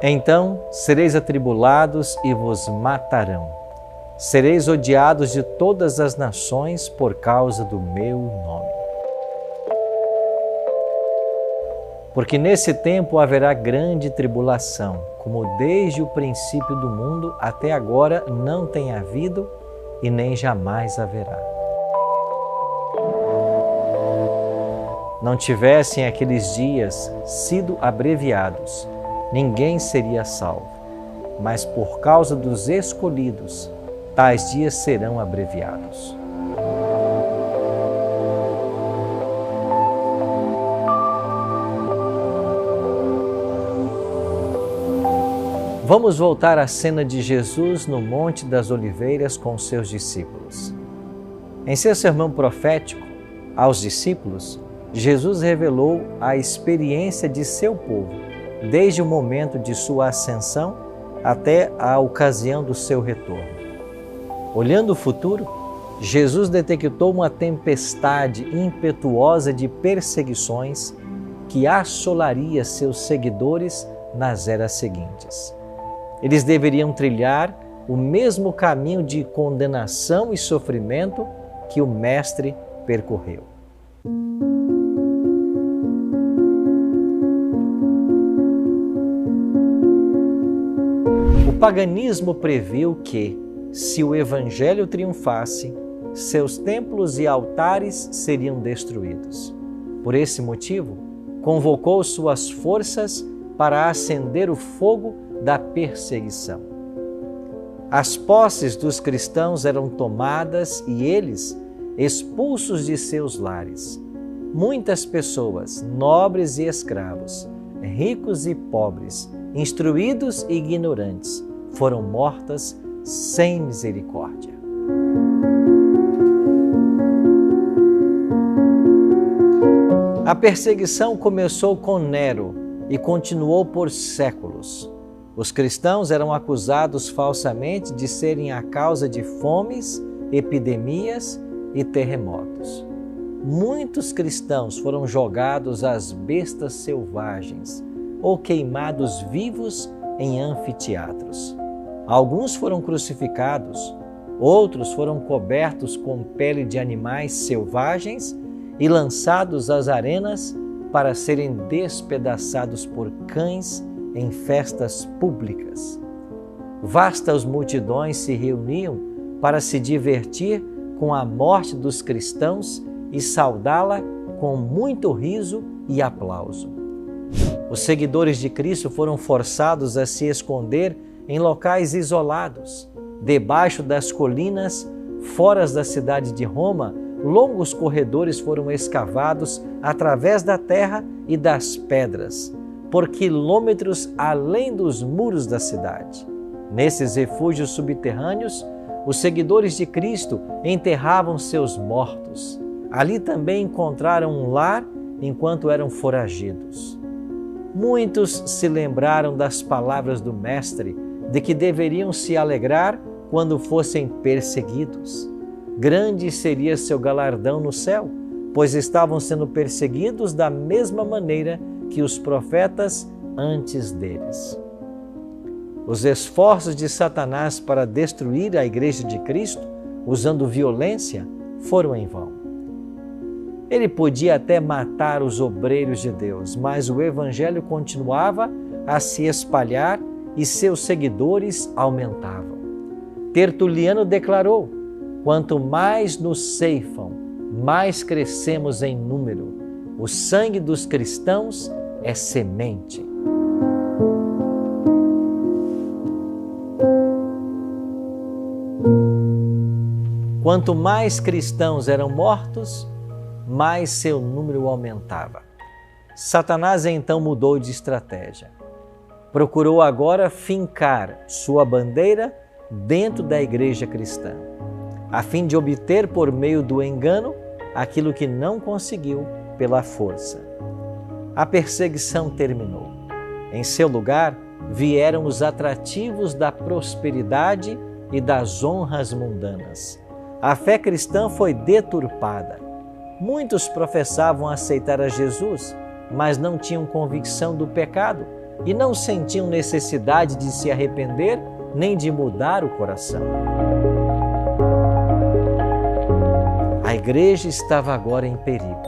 Então sereis atribulados e vos matarão. Sereis odiados de todas as nações por causa do meu nome. Porque nesse tempo haverá grande tribulação, como desde o princípio do mundo até agora não tem havido e nem jamais haverá. Não tivessem aqueles dias sido abreviados, ninguém seria salvo, mas por causa dos escolhidos, tais dias serão abreviados. Vamos voltar à cena de Jesus no Monte das Oliveiras com seus discípulos. Em seu sermão profético aos discípulos, Jesus revelou a experiência de seu povo, desde o momento de sua ascensão até a ocasião do seu retorno. Olhando o futuro, Jesus detectou uma tempestade impetuosa de perseguições que assolaria seus seguidores nas eras seguintes. Eles deveriam trilhar o mesmo caminho de condenação e sofrimento que o Mestre percorreu. O paganismo previu que, se o Evangelho triunfasse, seus templos e altares seriam destruídos. Por esse motivo, convocou suas forças para acender o fogo da perseguição. As posses dos cristãos eram tomadas e eles expulsos de seus lares. Muitas pessoas, nobres e escravos, ricos e pobres, instruídos e ignorantes, foram mortas sem misericórdia. A perseguição começou com Nero e continuou por séculos. Os cristãos eram acusados falsamente de serem a causa de fomes, epidemias e terremotos. Muitos cristãos foram jogados às bestas selvagens ou queimados vivos em anfiteatros. Alguns foram crucificados, outros foram cobertos com pele de animais selvagens e lançados às arenas para serem despedaçados por cães em festas públicas. Vastas multidões se reuniam para se divertir com a morte dos cristãos e saudá-la com muito riso e aplauso. Os seguidores de Cristo foram forçados a se esconder em locais isolados, debaixo das colinas, fora da cidade de Roma. Longos corredores foram escavados através da terra e das pedras, por quilômetros além dos muros da cidade. Nesses refúgios subterrâneos, os seguidores de Cristo enterravam seus mortos. Ali também encontraram um lar enquanto eram foragidos. Muitos se lembraram das palavras do Mestre de que deveriam se alegrar quando fossem perseguidos. Grande seria seu galardão no céu, pois estavam sendo perseguidos da mesma maneira que os profetas antes deles. Os esforços de Satanás para destruir a Igreja de Cristo, usando violência, foram em vão. Ele podia até matar os obreiros de Deus, mas o Evangelho continuava a se espalhar e seus seguidores aumentavam. Tertuliano declarou: quanto mais nos ceifam, mais crescemos em número. O sangue dos cristãos é semente. Quanto mais cristãos eram mortos, mais seu número aumentava. Satanás então mudou de estratégia. Procurou agora fincar sua bandeira dentro da igreja cristã, a fim de obter por meio do engano aquilo que não conseguiu pela força. A perseguição terminou. Em seu lugar, vieram os atrativos da prosperidade e das honras mundanas. A fé cristã foi deturpada. Muitos professavam aceitar a Jesus, mas não tinham convicção do pecado e não sentiam necessidade de se arrepender nem de mudar o coração. A igreja estava agora em perigo.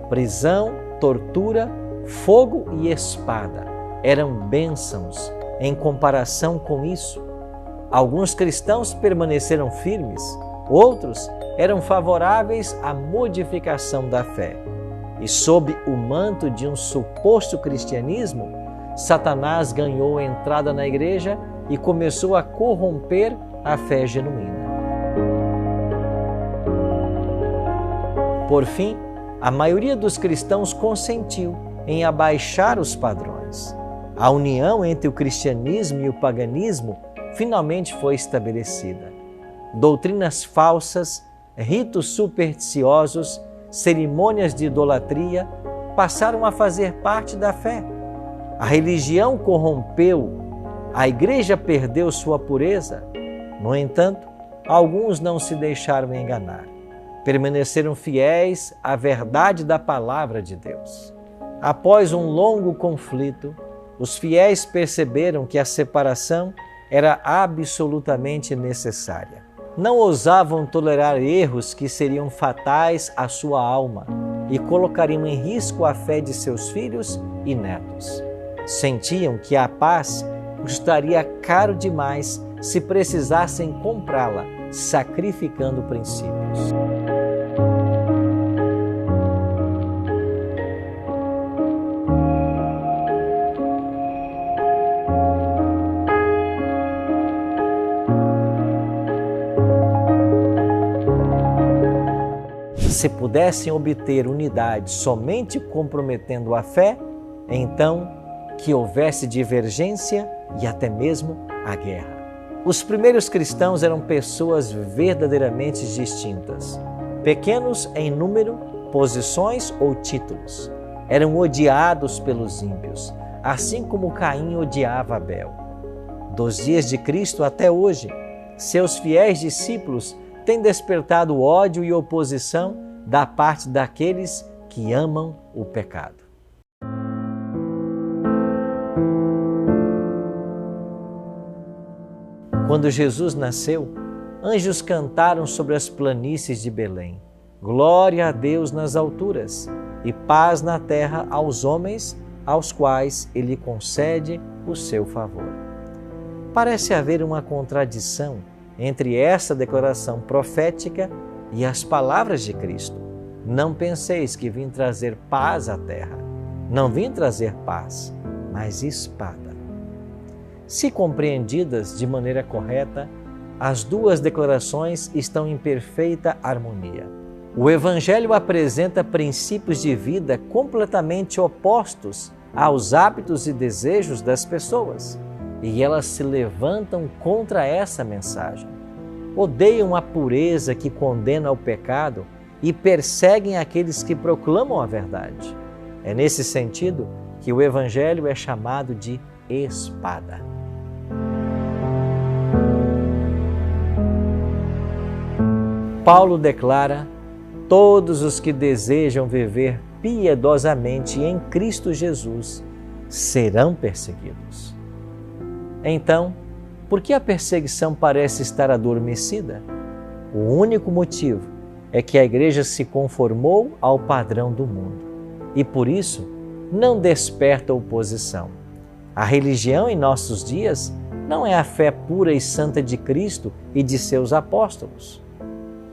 Prisão, tortura, fogo e espada eram bênçãos em comparação com isso. Alguns cristãos permaneceram firmes, outros eram favoráveis à modificação da fé. E sob o manto de um suposto cristianismo, Satanás ganhou entrada na igreja e começou a corromper a fé genuína. Por fim, a maioria dos cristãos consentiu em abaixar os padrões. A união entre o cristianismo e o paganismo finalmente foi estabelecida. Doutrinas falsas, ritos supersticiosos, cerimônias de idolatria passaram a fazer parte da fé. A religião corrompeu, a igreja perdeu sua pureza. No entanto, alguns não se deixaram enganar. Permaneceram fiéis à verdade da palavra de Deus. Após um longo conflito, os fiéis perceberam que a separação era absolutamente necessária. Não ousavam tolerar erros que seriam fatais à sua alma e colocariam em risco a fé de seus filhos e netos. Sentiam que a paz custaria caro demais se precisassem comprá-la, sacrificando princípios. Se pudessem obter unidade somente comprometendo a fé, então que houvesse divergência e até mesmo a guerra. Os primeiros cristãos eram pessoas verdadeiramente distintas, pequenos em número, posições ou títulos. Eram odiados pelos ímpios, assim como Caim odiava Abel. Dos dias de Cristo até hoje, seus fiéis discípulos têm despertado ódio e oposição da parte daqueles que amam o pecado. Quando Jesus nasceu, anjos cantaram sobre as planícies de Belém: glória a Deus nas alturas e paz na terra aos homens aos quais Ele concede o seu favor. Parece haver uma contradição entre essa declaração profética e as palavras de Cristo. Não penseis que vim trazer paz à terra. Não vim trazer paz, mas espada. Se compreendidas de maneira correta, as duas declarações estão em perfeita harmonia. O Evangelho apresenta princípios de vida completamente opostos aos hábitos e desejos das pessoas, e elas se levantam contra essa mensagem. Odeiam a pureza que condena ao pecado e perseguem aqueles que proclamam a verdade. É nesse sentido que o Evangelho é chamado de espada. Paulo declara: todos os que desejam viver piedosamente em Cristo Jesus serão perseguidos. Então, por que a perseguição parece estar adormecida? O único motivo é que a igreja se conformou ao padrão do mundo e, por isso, não desperta oposição. A religião em nossos dias não é a fé pura e santa de Cristo e de seus apóstolos.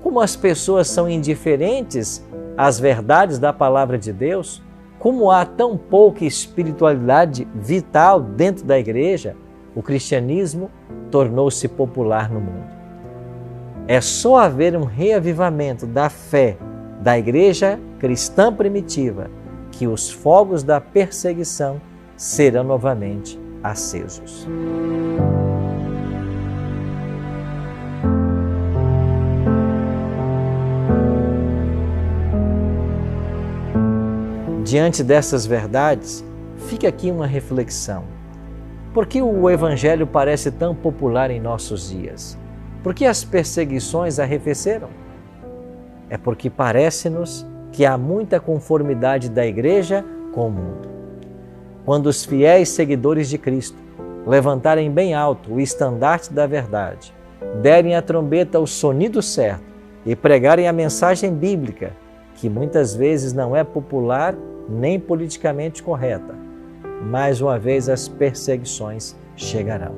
Como as pessoas são indiferentes às verdades da palavra de Deus, como há tão pouca espiritualidade vital dentro da igreja, o cristianismo tornou-se popular no mundo. É só haver um reavivamento da fé da igreja cristã primitiva que os fogos da perseguição serão novamente acesos. Diante dessas verdades, fica aqui uma reflexão. Por que o Evangelho parece tão popular em nossos dias? Por que as perseguições arrefeceram? É porque parece-nos que há muita conformidade da igreja com o mundo. quando os fiéis seguidores de Cristo levantarem bem alto o estandarte da verdade, derem à trombeta o sonido certo e pregarem a mensagem bíblica, que muitas vezes não é popular nem politicamente correta, mais uma vez as perseguições chegarão.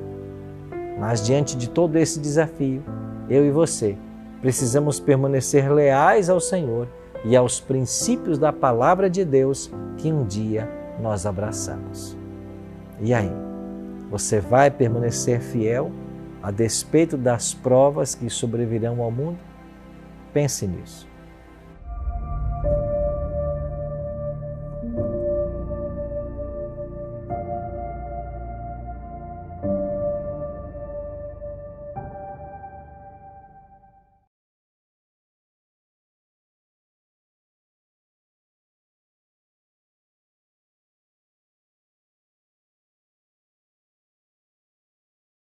Mas diante de todo esse desafio, eu e você precisamos permanecer leais ao Senhor e aos princípios da palavra de Deus que um dia nós abraçamos. E aí, você vai permanecer fiel a despeito das provas que sobrevirão ao mundo? Pense nisso.